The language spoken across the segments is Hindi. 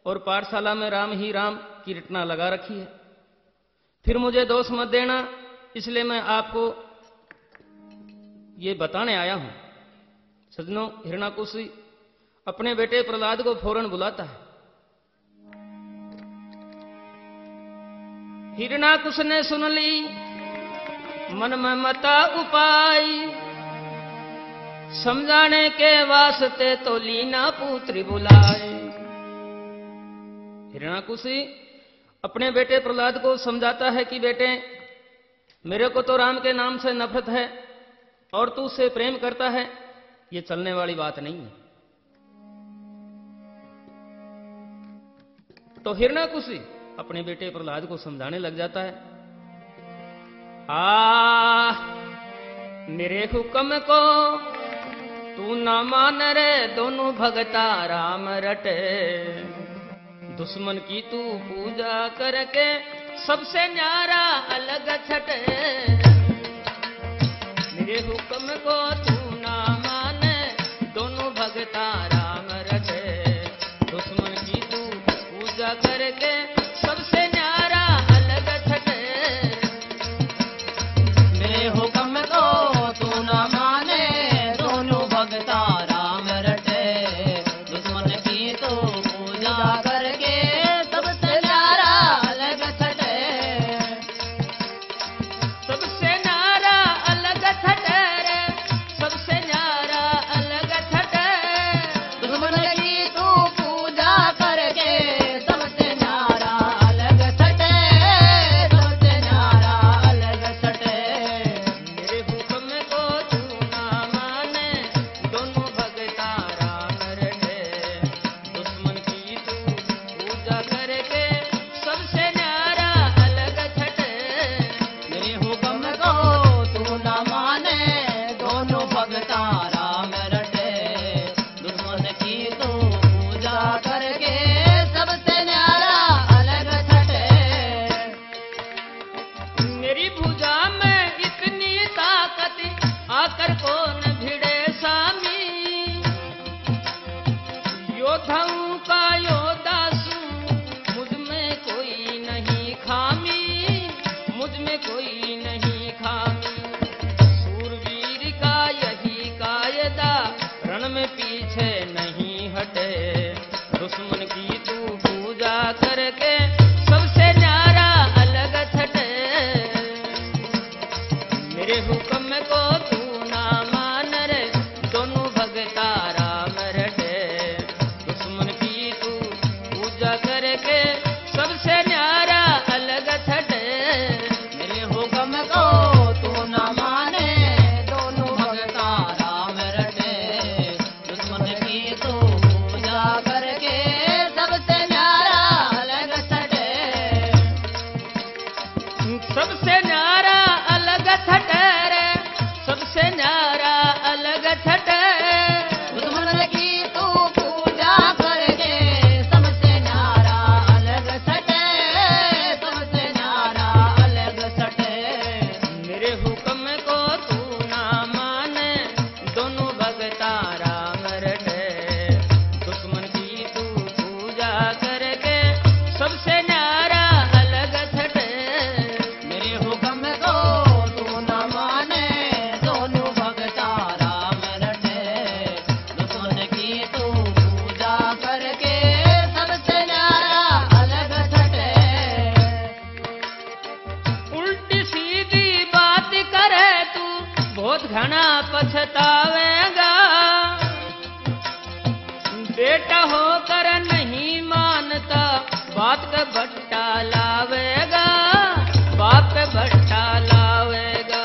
और पाठशाला में राम ही राम की रटना लगा रखी है। फिर मुझे दोष मत देना, इसलिए मैं आपको ये बताने आया हूं। सज्जनों, हिरणाकुश अपने बेटे प्रहलाद को फौरन बुलाता है। हिरणाकुश ने सुन ली मन में मता उपाय, समझाने के वास्ते तो लीना पुत्री बुलाए। हिरणाकुश अपने बेटे प्रहलाद को समझाता है कि बेटे, मेरे को तो राम के नाम से नफरत है और तू उससे प्रेम करता है, ये चलने वाली बात नहीं है। तो हिरणाकुश अपने बेटे प्रहलाद को समझाने लग जाता है। मेरे हुक्म को तू ना मान रे, दोनों भगता राम रटे। दुश्मन की तू पूजा करके सबसे न्यारा अलग छटे। मेरे हुक्म को तू ना माने, दोनों भगता राम रटे। दुश्मन की तू पूजा करके सबसे न्यारा अलग छटे। मेरे हुक्म को तू ना माने, दोनों भगता राम रटे। दुश्मन की तू पूजा करके सबसे न्यारा अलग छटे। सबसे न्यारा अलग छटे रे, सबसे न्यारा अलग छटे। दुश्मन की तू पूजा करके सबसे न्यारा अलग छटे। सबसे न्यारा अलग छटे। मेरे हुक्म को तू ना माने, दोनों भगता राम रटे। दुश्मन की तू पूजा करके सबसे न्यारा अलग छटे। मेरे हुक्म को तू ना माने, दोनों भगता राम रटे। दुश्मन की तू पूजा करके सबसे न्यारा अलग छटे। मेरी भुजा में इतनी ताकत, आकर कौन भिड़े सामी। योद्धाओं का योद्धा सू, मुझ में कोई नहीं खामी। मुझ में कोई नहीं खामी। सूरवीर का यही कायदा, रण में पीछे नहीं हटे। दुश्मन की तू पूजा करके सबसे न्यारा अलग छटे। मेरे हुक्म को तू ना मान रे, दोनों भगता राम रटे। दुश्मन की तू पूजा करके सबसे न्यारा अलग छटे। मेरे हुक्म को तू ना माने, दोनों भगता राम रटे। दुश्मन की तू पूजा करके सबसे न्यारा अलग छटे। सबसे न्यारा अलग छटे रे, सबसे न्यारा अलग छटे। दुश्मन की तू पूजा करके सबसे न्यारा अलग छटे। सबसे न्यारा अलग छटे। मेरे हुक्म को तू ना माने, दोनों भगता राम रटे। दुश्मन की तू पूजा करके सबसे न्यारा अलग छटे। मेरे हुक्म को तू ना माने, दोनों भगता राम रटे। दुश्मन की तू पूजा करके सबसे न्यारा अलग छटे। उल्टी सीधी बात करे तू, बहुत घना पछतावेगा। बेटा होकर नहीं मानता, बात का भट्टा लावेगा। बात पे भट्टा लावेगा।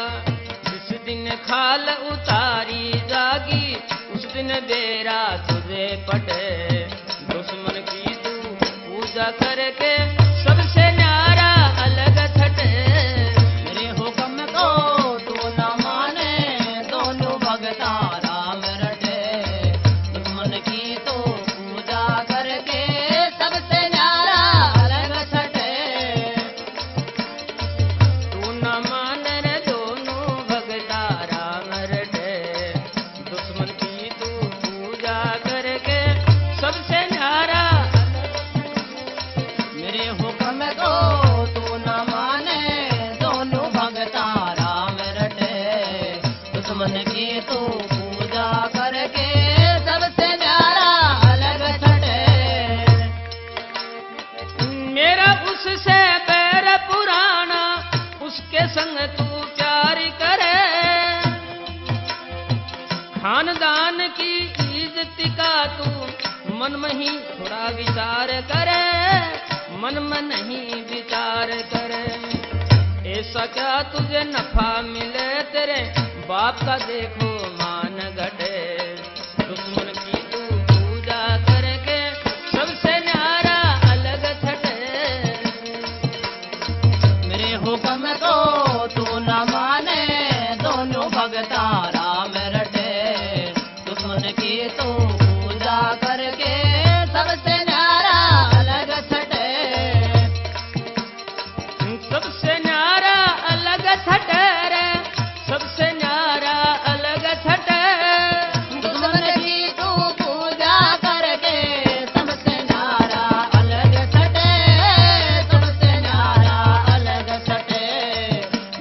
जिस दिन खाल उतारी जागी, उस दिन बेरा तुझे पटे। दुश्मन की तू पूजा करके सबसे न्यारा अलग छटे। मेरे हुक्म को तू ना माने, दोनों भगता राम रटे। दुश्मन की तू पूजा करके सबसे न्यारा अलग छटे। तू न मान रे, दोनों भगता राम रटे। दुश्मन की तू पूजा करके सबसे न्यारा में ही थोड़ा विचार करे, मन में नहीं विचार करे। ऐसा क्या तुझे नफा मिले, तेरे बाप का देखो मान घटे। दुश्मन की तू पूजा करके सबसे न्यारा अलग छटे। मेरे हुक्म को तू न माने, दोनों भगता राम रटे। दुश्मन की तू पूजा करके सबसे न्यारा अलग छटे। सबसे न्यारा अलग छटे रे, सबसे न्यारा अलग छटे। दुश्मन की तू पूजा करके सबसे न्यारा अलग छटे, सबसे न्यारा अलग छटे।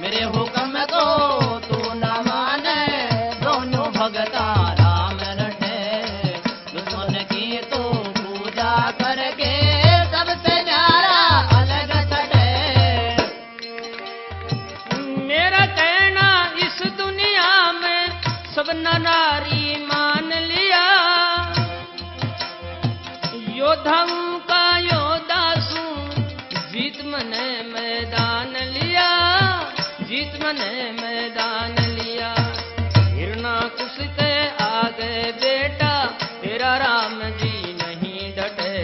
मेरे हुक्म को तू न माने, दोनों भगता राम रटे। दुश्मन की तू पूजा करके सबसे न्यारा अलग छटे। मेरा कहना इस दुनिया में सब नारी मान लिया। योद्धाओं का योद्धा सू, जीत मने मैदान लिया, जीत मने मैदान लिया। हिरणाकुश के आगे बेटा तेरा राम जी नहीं डटे।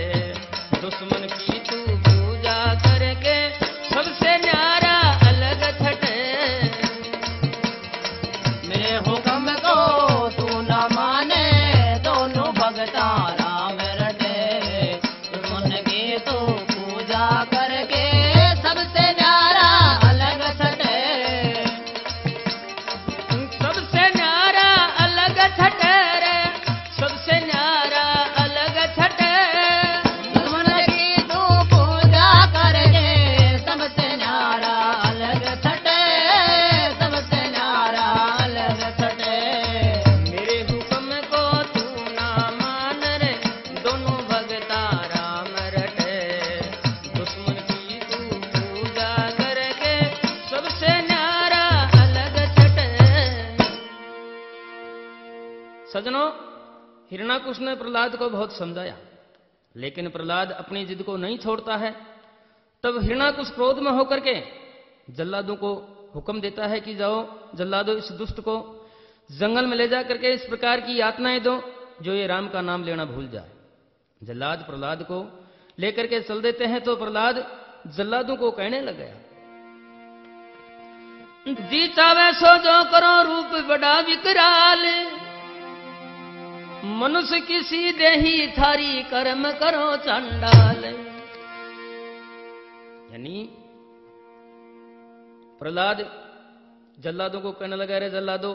दुश्मन की तू पूजा करके सबसे न्यारा अलग छटे। मेरे हुक्म को तू न माने, दोनों भगता राम रटे। दुश्मन की तू पूजा करके सबसे न्यारा अलग छटे। सबसे न्यारा अलग छटे रे, सबसे न्यारा अलग छटे। दुश्मन की तू पूजा करके सबसे न्यारा अलग छटे, सबसे न्यारा अलग छटे। मेरे हुक्म को तू ना मान रे, दोनों भगता राम रटे। दुश्मन की तू पूजा करके सबसे न्यारा अलग छटे। सजनों, हिरणाकुश ने प्रहलाद को बहुत समझाया, लेकिन प्रहलाद अपनी जिद को नहीं छोड़ता है। तब हिरणाकुश क्रोध में होकर के जल्लादों को हुक्म देता है कि जाओ जल्लादों, इस दुष्ट को जंगल में ले जा करके इस प्रकार की यातनाएं दो जो ये राम का नाम लेना भूल जाए। जल्लाद प्रहलाद को लेकर के चल देते हैं। तो प्रहलाद जल्लादों को कहने लग गया, जी चावे सो जो करो, रूप बड़ा विकराल। मनुष्य किसी देही थारी, कर्म करो चंडाल। यानी प्रहलाद जल्लादों को कहने लगा, रे जल्लादों,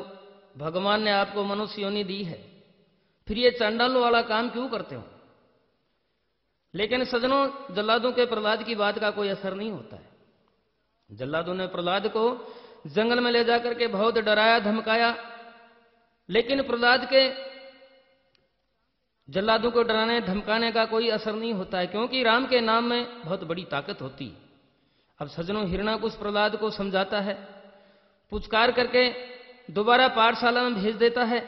भगवान ने आपको मनुष्य योनि दी है, फिर ये चंडालों वाला काम क्यों करते हो? लेकिन सजनों, जल्लादों के प्रहलाद की बात का कोई असर नहीं होता है। जल्लादों ने प्रहलाद को जंगल में ले जाकर के बहुत डराया धमकाया, लेकिन प्रहलाद के जल्लादों को डराने धमकाने का कोई असर नहीं होता है, क्योंकि राम के नाम में बहुत बड़ी ताकत होती है। अब सजनों, हिरणाकुश प्रहलाद को समझाता है, पुचकार करके दोबारा पाठशाला में भेज देता है।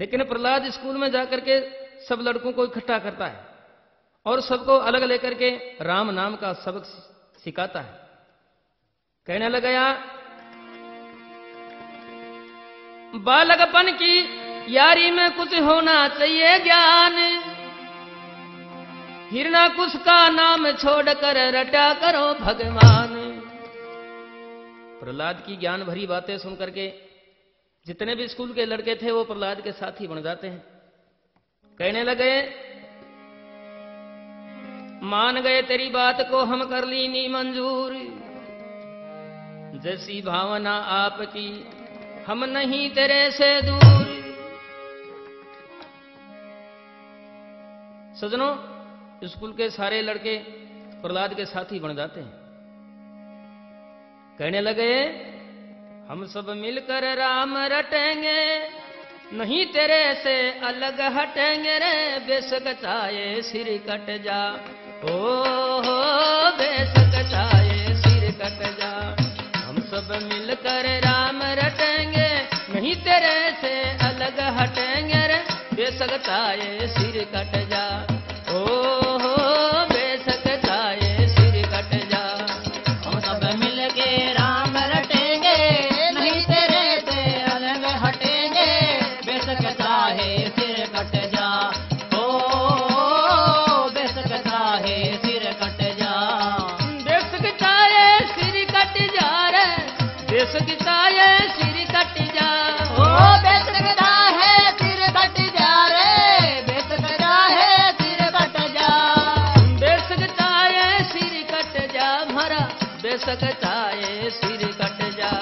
लेकिन प्रहलाद स्कूल में जाकर के सब लड़कों को इकट्ठा करता है और सबको अलग लेकर के राम नाम का सबक सिखाता है। कहने लगा, बालकपन की यारी में कुछ होना चाहिए ज्ञान। हिरणाकुश का नाम छोड़कर रटा करो भगवान। प्रहलाद की ज्ञान भरी बातें सुनकर के जितने भी स्कूल के लड़के थे वो प्रहलाद के साथी बन जाते हैं। कहने लगे, मान गए तेरी बात को हम कर ली नी मंजूर। जैसी भावना आपकी हम नहीं तेरे से दूर। सजनों, स्कूल के सारे लड़के प्रहलाद के साथी बन जाते हैं। कहने लगे, हम सब मिलकर राम रटेंगे, नहीं तेरे से अलग हटेंगे रे। बेशक चाहे सिर कट जा, हो बेशक चाहे सिर कट जा। हम सब मिलकर राम रटेंगे, नहीं तेरे से अलग हटेंगे रे। बेसकता ये सिर कट जा। ओ हो बेसकता ये सिर कट जा। हम सब मिलके राम रटेंगे, नहीं तेरे से अलग हटेंगे, बेशक चाहे सिर कट जा। ओ बेशक चाहे सिर कट जा। बेसकता ये सिर कट जा रे, बेसकता ये सिर कट जा। ओ बेशक चाहे सिर कट जा रे, बेशक चाहे सिर कट जा। बेसकता ये सिर कट जा भरा, बेसकता ये सिर कट जा।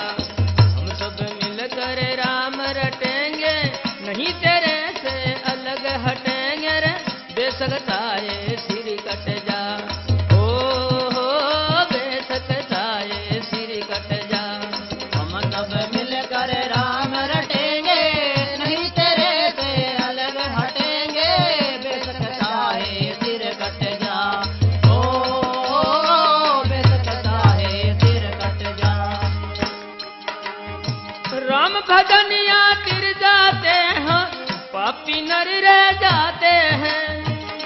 हम सब मिलकर राम रटेंगे, नहीं तेरे से अलग हटेंगे रे, बेसकता ये सिर कट जा। ओ हो बेसकता ये सिर कट जा। हम सब मिलकर राम रटेंगे, नहीं तेरे से अलग हटेंगे, बेशक चाहे सिर कट जा। ओ बेशक चाहे सिर कट जा। राम भजनिया तिर जाते हैं, पापी नर रह जाते हैं।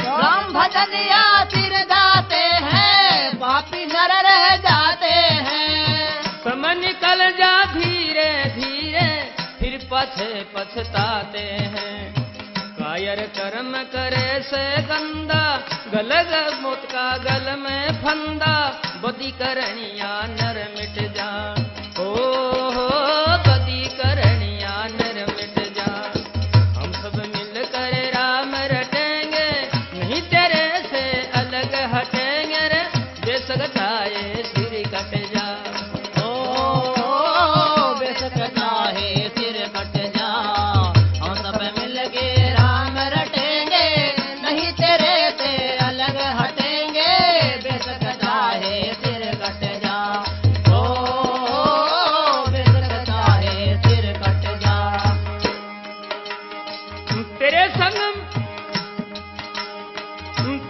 राम भजन या सिर जाते हैं, पापी नर रह जाते हैं। समय निकल जा धीरे धीरे, फिर पछे पछताते हैं। कायर कर्म करे से गंदा, गलग मोत का गल में फंदा, बदी करनिया नर मिट जा। ओ हो बदी करनिया नर मिट जा। हम सब मिलकर राम रटेंगे, नहीं तेरे से अलग हटेंगे रे, बेसकता ये सिर कट जा। ओ बेशक चाहे सिर कट जा। हम सब मिलके राम रटेंगे, नहीं तेरे से अलग हटेंगे, बेशक चाहे सिर कट जा। ओ बेशक चाहे सिर कट जा।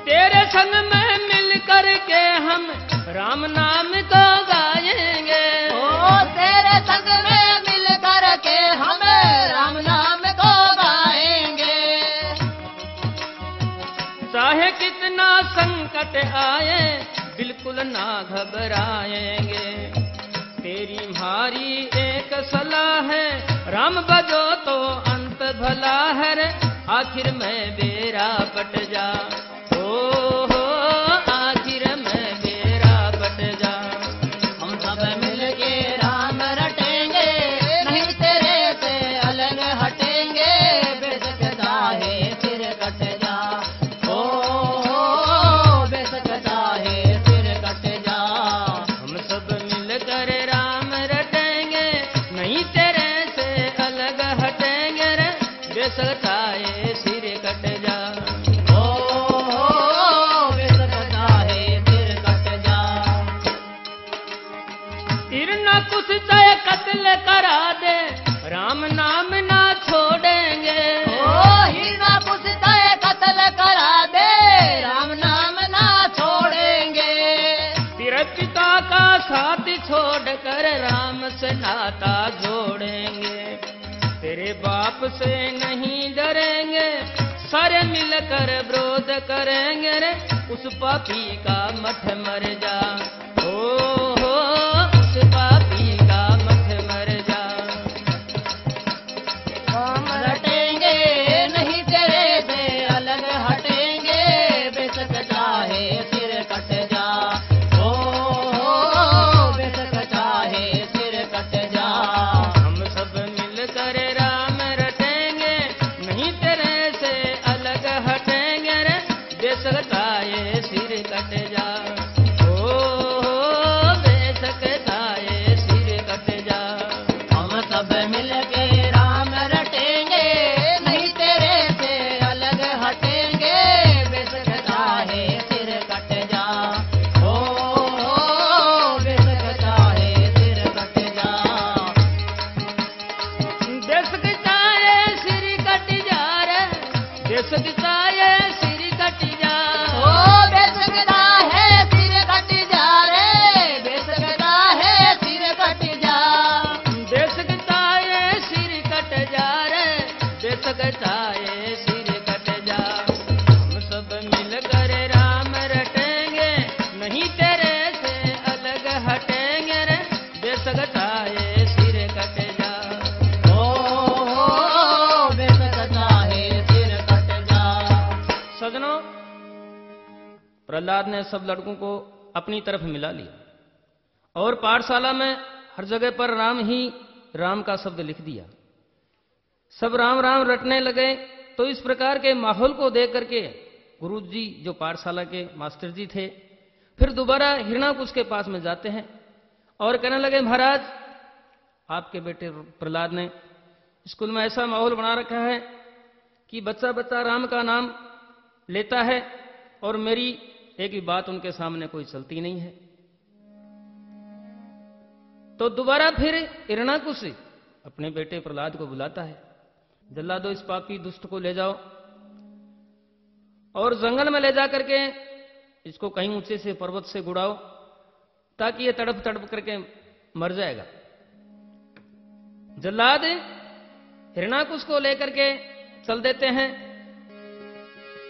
तेरे संग में मिल करके हम राम नाम को गाएंगे। ओ तेरे संग में मिल करके हम राम नाम को गाएंगे। चाहे कितना संकट आए, बिल्कुल ना घबराएंगे। तेरी हमारी एक सलाह है, राम बजो तो अंत भला है रे, आखिर में बेरा पट जा। ओ हो आखिर में बेरा पट जा। हम सब मिलके राम रटेंगे, नहीं तेरे से अलग हटेंगे, बेशक चाहे सिर कट जा। ओ बेशक चाहे सिर कट जा। हम सब मिलकर राम रटेंगे, नहीं तेरे से अलग हटेंगे रे, बेसकता ये सिर कट जा। ओ बेशक चाहे सिर कट जा। तीर न कुछ चाहे कत्ल करा दे, राम नाम ना छोड़ेंगे। ओ हीना पुछता है कत्ल करा दे, राम नाम ना छोड़ेंगे। तेरे पिता का साथ छोड़ कर राम से नाता जोड़ेंगे। तेरे बाप से नहीं डरेंगे, सारे मिलकर विरोध करेंगे रे, उस पापी का मठ मर जा। ओ हो उस पापी का मठ मर जा। हम रटेंगे, नहीं तेरे से अलग हटेंगे, बेशक चाहे सिर कट जा। ओ बेशक चाहे सिर कट जा। हम सब मिलकर राम रटेंगे, नहीं तेरे से अलग हटेंगे रे, बेसकता ये सिर कट जा। ओ बेसकता ये सिर कट जा। हम सब मिलके राम रटेंगे, नहीं तेरे से अलग हटेंगे, बेशक चाहे सिर कट जा। ओ बेशक चाहे सिर कट जा। बेसकता ये सिर कट जा रे, बेसकता ये सिर कट जा। ओ बेशक चाहे प्रहलाद ने सब लड़कों को अपनी तरफ मिला लिया और पाठशाला में हर जगह पर राम ही राम का शब्द लिख दिया। सब राम राम रटने लगे। तो इस प्रकार के माहौल को देख करके गुरु जी जो पाठशाला के मास्टर जी थे फिर दोबारा हिरणाकुश के पास में जाते हैं और कहने लगे, महाराज आपके बेटे प्रहलाद ने स्कूल में ऐसा माहौल बना रखा है कि बच्चा बच्चा राम का नाम लेता है और मेरी एक भी बात उनके सामने कोई चलती नहीं है। तो दोबारा फिर हिरणाकुश अपने बेटे प्रहलाद को बुलाता है, जल्लादो इस पापी दुष्ट को ले जाओ और जंगल में ले जा करके इसको कहीं ऊंचे से पर्वत से गुड़ाओ ताकि ये तड़प तड़प करके मर जाएगा। जल्लाद हिरणाकुश को लेकर के चल देते हैं।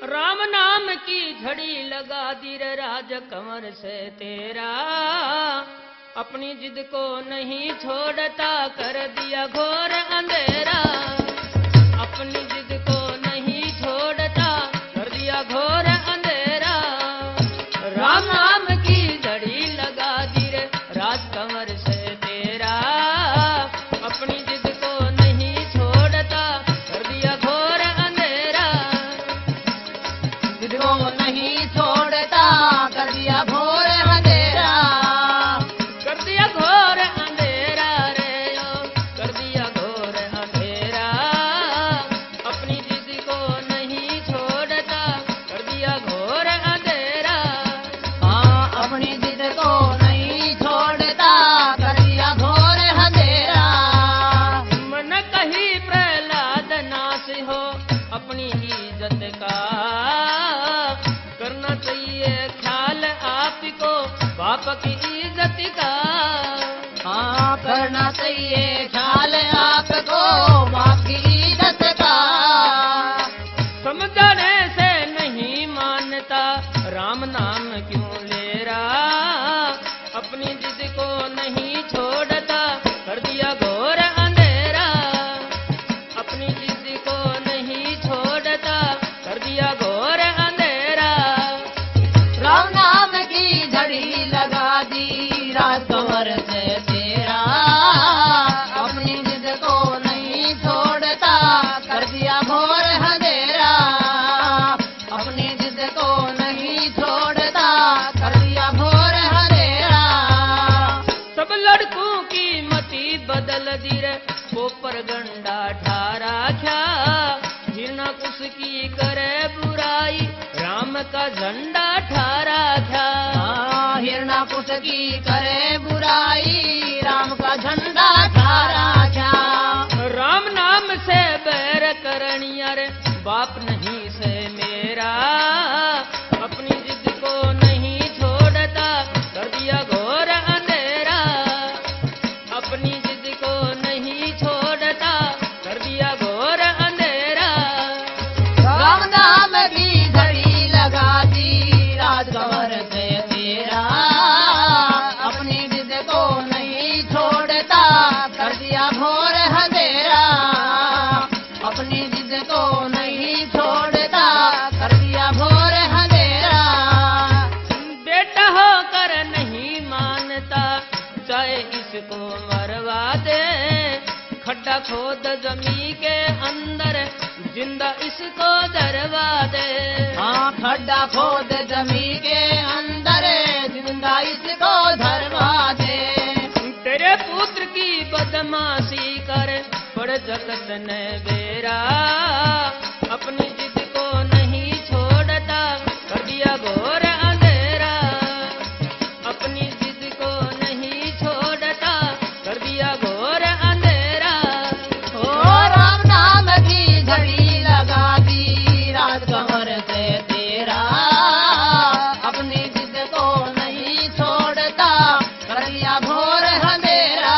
राम नाम की झड़ी लगा दी रे राज कंवर से तेरा, अपनी जिद को नहीं छोड़ता कर दिया घोर अंधेरा, अपनी जिद को नहीं छोड़ता कर दिया घोर अंधेरा। राम नाम की झड़ी लगा दी रे राज कंवर से तेरा, अपनी जिद को नहीं छोड़ता कर दिया घोर अंधेरा, जिद को नहीं छोड़ता कर दिया घोर अंधेरा, कर दिया घोर अंधेरा रे ओ, कर दिया घोर अंधेरा, अपनी जिद को नहीं छोड़ता कर दिया घोर अंधेरा। हाँ अपनी जिद को नहीं छोड़ता कर दिया घोर अंधेरा। मन कही प्रहलाद नाश हो अपनी इज्जत का, करना चाहिए ख्याल आपको बाप की इज्जत का। हाँ करना चाहिए ख्याल आपको बाप की इज्जत का। समझने से नहीं मानता राम नाम क्यों ले रहा, अपनी जिद को नहीं छोड़ता कर दिया घोर अंधेरा, अपनी जिद को नहीं छोड़ता कर दिया घोर अंधेरा। राम नाम की झड़ी लगा दी राज कंवर से तेरा, अपनी जिद को नहीं छोड़ता कर दिया घोर अंधेरा, अपनी जिद को नहीं छोड़ता कर दिया घोर अंधेरा। सब लड़कों की मति बदल दी रे पोपर गंडा ठारा ख्या, हिरणाकुश की करे बुराई राम का झंडा ठारा ख्या। हाँ हिरणाकुश की करे बुराई राम का झंडा ठारा क्या। राम नाम से बैर करनिया रे बाप नहीं से मेरा, अपनी जिद को नहीं छोड़ता कर दिया घोर अंधेरा, अपनी जिद को नहीं छोड़ता कर दिया घोर अंधेरा। राम नाम की झड़ी लगा दी राज कंवर से तेरा, अपनी जिद को नहीं छोड़ता कर दिया घोर अंधेरा, अपनी जिद को नहीं छोड़ता कर दिया घोर अंधेरा। बेटा होकर नहीं मानता चाहे इसको मरवा दे, खड्डा खोद जमी के अंदर जिंदा इसको दरवा दे। हाँ खड्डा खोद जमी के अंदर जिंदा इसको धरवा दे। तेरे पुत्र की बदमाशी कर पड़ जगत ने बेरा, अपनी जिद को नहीं छोड़ता कर दिया घोर अंधेरा, अपनी जिद को नहीं छोड़ता कर दिया घोर अंधेरा। ओ राम नाम की झड़ी लगा दी राज कंवर से तेरा, अपनी जिद को नहीं छोड़ता कर दिया घोर अंधेरा,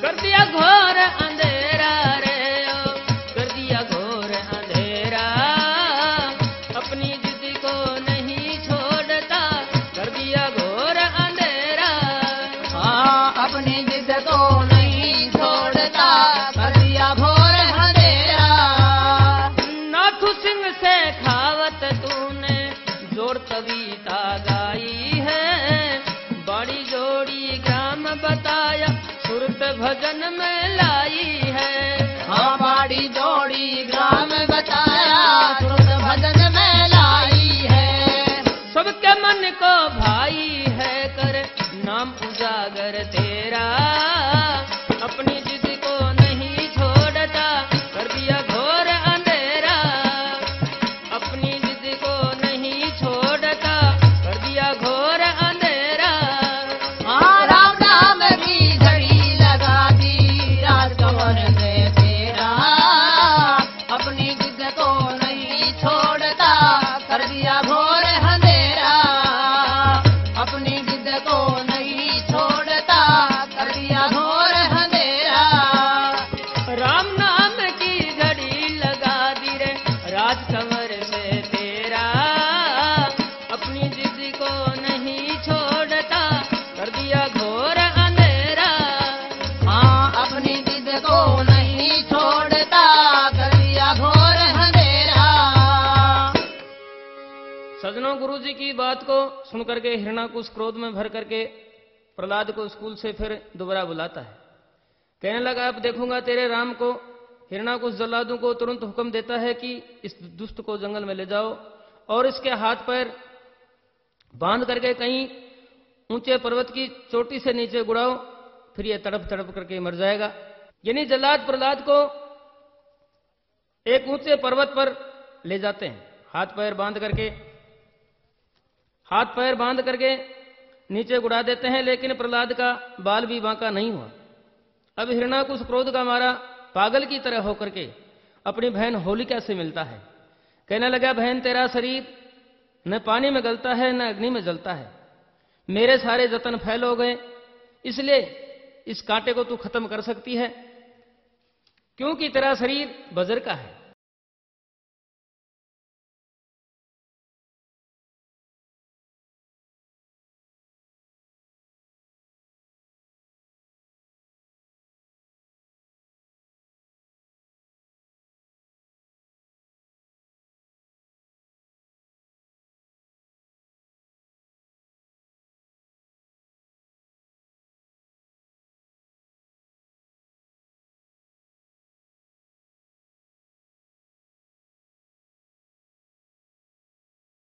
कर दिया घोर अंधेरा रे ओ, कर दिया घोर और कविता गाई है। बड़ी जोड़ी ग्राम बताया सुरत भजन में लाई है। हाँ बाड़ी जोड़ी ग्राम बताया सुरत भजन में लाई है। सबके मन को भाई है कर नाम उजागर तेरा। अपनी जिद को नहीं छोड़ता कर दिया घोर अंधेरा। अपनी जिद को नहीं छोड़ता कर दिया घोर अंधेरा। हाँ राम नाम की घड़ी लगा दी राजकमर से तेरा। अपनी जिद को नहीं छोड़ता कर दिया घोर अंधेरा। अपनी जिद को नहीं छोड़ता कर दिया घोर अंधेरा। राम नाम की घड़ी लगा दी रे राजकमर से तेरा। अपनी जिद को नहीं छोड़ता कर दिया घोर अंधेरा। हाँ अपनी जिद को नहीं छोड़ता कर दिया घोर अंधेरा। सज्जनों, गुरु जी की बात को सुन करके हिरणाकुश क्रोध में भर करके प्रहलाद को स्कूल से फिर दोबारा बुलाता है। कहने लगा, अब देखूंगा तेरे राम को। हिरणाकुश जल्लादों को तुरंत हुक्म देता है कि इस दुष्ट को जंगल में ले जाओ और इसके हाथ पैर बांध करके कहीं ऊंचे पर्वत की चोटी से नीचे गुड़ाओ, फिर यह तड़प तड़प करके मर जाएगा। यानी जल्लाद प्रहलाद को एक ऊंचे पर्वत पर ले जाते हैं, हाथ पैर बांध करके नीचे गुड़ा देते हैं। लेकिन प्रहलाद का बाल भी बांका नहीं हुआ। अब हिरणाकुश क्रोध का मारा पागल की तरह होकर के अपनी बहन होलिका से मिलता है। कहने लगा, बहन तेरा शरीर न पानी में गलता है न अग्नि में जलता है। मेरे सारे जतन फैल हो गए, इसलिए इस कांटे को तू खत्म कर सकती है, क्योंकि तेरा शरीर वज्र का है।